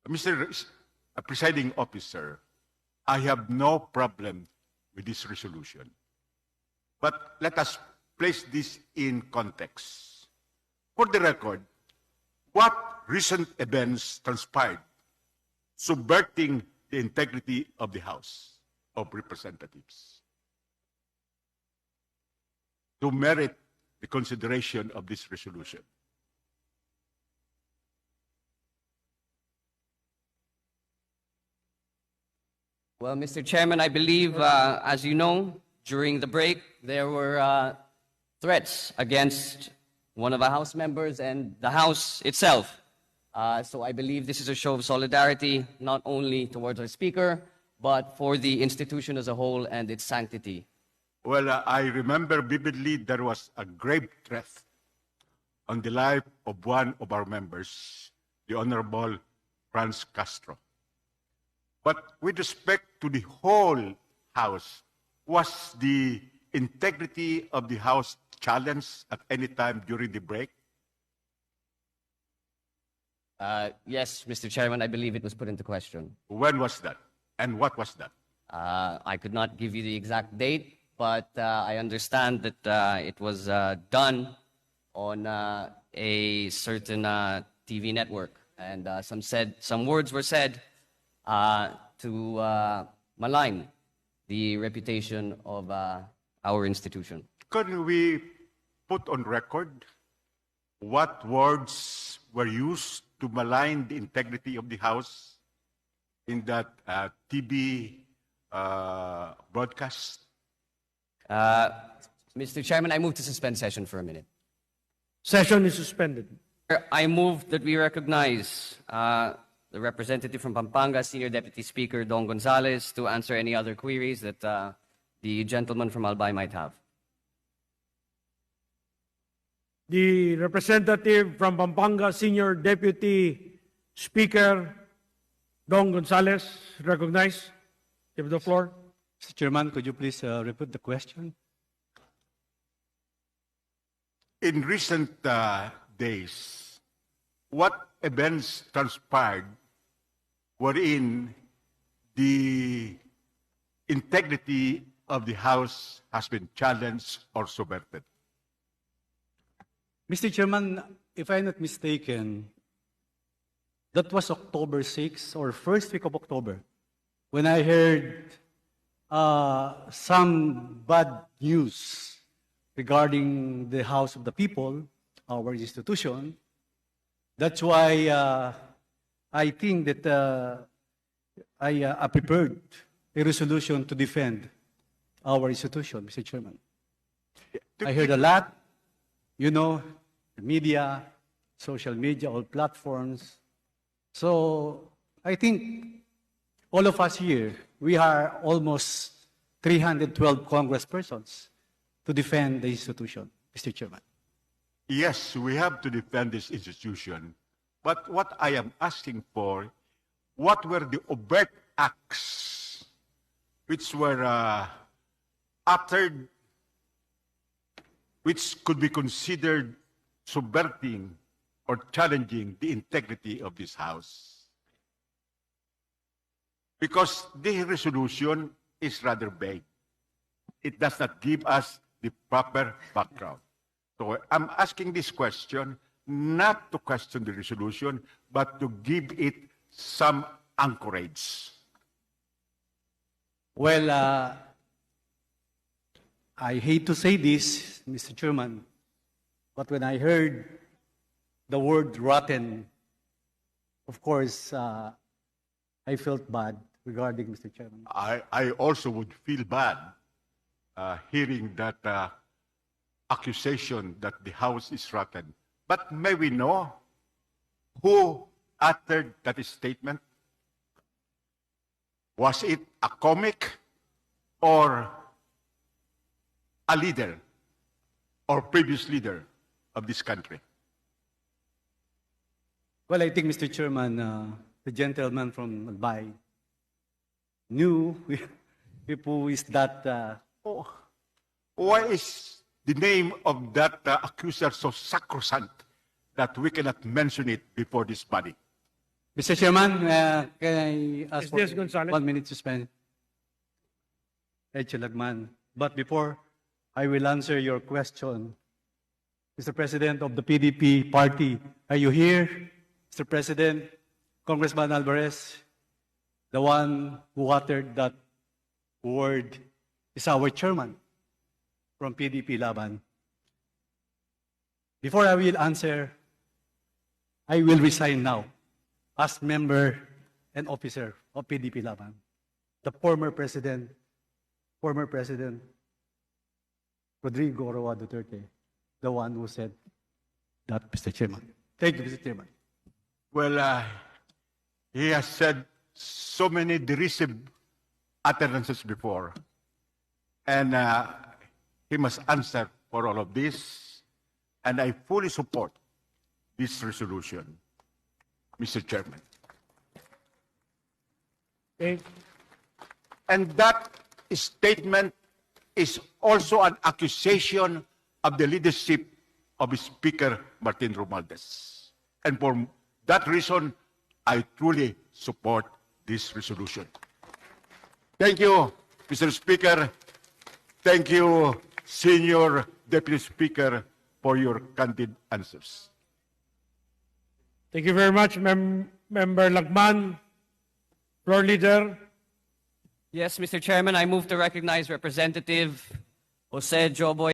Mr. Presiding Officer, I have no problem with this resolution. But let us place this in context. For the record, what recent events transpired subverting the integrity of the House of Representatives to merit the consideration of this resolution? Well, Mr. Chairman, I believe, as you know, during the break, there were threats against one of our House members and the House itself. So I believe this is a show of solidarity, not only towards our Speaker, but for the institution as a whole and its sanctity. Well, I remember vividly there was a grave threat on the life of one of our members, the Honorable Franz Castro. But with respect to the whole House, was the integrity of the House challenged at any time during the break? Yes, Mr. Chairman, I believe it was put into question. When was that? And what was that? I could not give you the exact date, but I understand that it was done on a certain TV network, and some words were said to malign the reputation of our institution. Could we put on record what words were used to malign the integrity of the House in that TV broadcast? Mr. Chairman, I move to suspend session for a minute. Session is suspended. I move that we recognize the representative from Pampanga, Senior Deputy Speaker Don Gonzales, to answer any other queries that the gentleman from Albay might have. The representative from Pampanga, Senior Deputy Speaker Don Gonzales, recognized. Give the floor. Mr. Chairman, could you please repeat the question? In recent days, what events transpired wherein the integrity of the House has been challenged or subverted? Mr. Chairman, if I'm not mistaken, that was October 6 or first week of October when I heard some bad news regarding the House of the People, our institution. That's why I think that I prepared a resolution to defend our institution, Mr. Chairman. I heard a lot, you know, the media, social media, all platforms. So I think all of us here, we are almost 312 congresspersons to defend the institution, Mr. Chairman. Yes, we have to defend this institution. But what I am asking for, what were the overt acts which were uttered, which could be considered subverting or challenging the integrity of this House? Because the resolution is rather vague. It does not give us the proper background. So I'm asking this question not to question the resolution, but to give it some anchorage. Well, I hate to say this, Mr. Chairman, but when I heard the word rotten, of course, I felt bad regarding Mr. Chairman. I also would feel bad hearing that accusation that the House is rotten. But may we know who uttered that statement? Was it a comic or a leader or previous leader of this country? Well, I think, Mr. Chairman, the gentleman from Albay knew who is that. Why is the name of that accuser so sacrosanct that we cannot mention it before this body? Mr. Chairman, can I ask for SDS Gonzales. 1 minute suspension? Edcel Lagman. But before I will answer your question, Mr. President of the PDP party, are you here? Mr. President, Congressman Alvarez, the one who uttered that word is our chairman from PDP-Laban. Before I will answer, I will resign now as member and officer of PDP-Laban. The former President Rodrigo Duterte, the one who said that, Mr. Chairman. Thank you, Mr. Chairman. Well, he has said so many derisive utterances before, and he must answer for all of this, and I fully support this resolution, Mr. Chairman. Okay. And that statement is also an accusation of the leadership of Speaker Martin Romualdez. And for that reason, I truly support this resolution. Thank you, Mr. Speaker. Thank you, Senior Deputy Speaker, for your candid answers. Thank you very much, Member Lagman. Floor Leader. Yes, Mr. Chairman, I move to recognize Representative Jose Joboy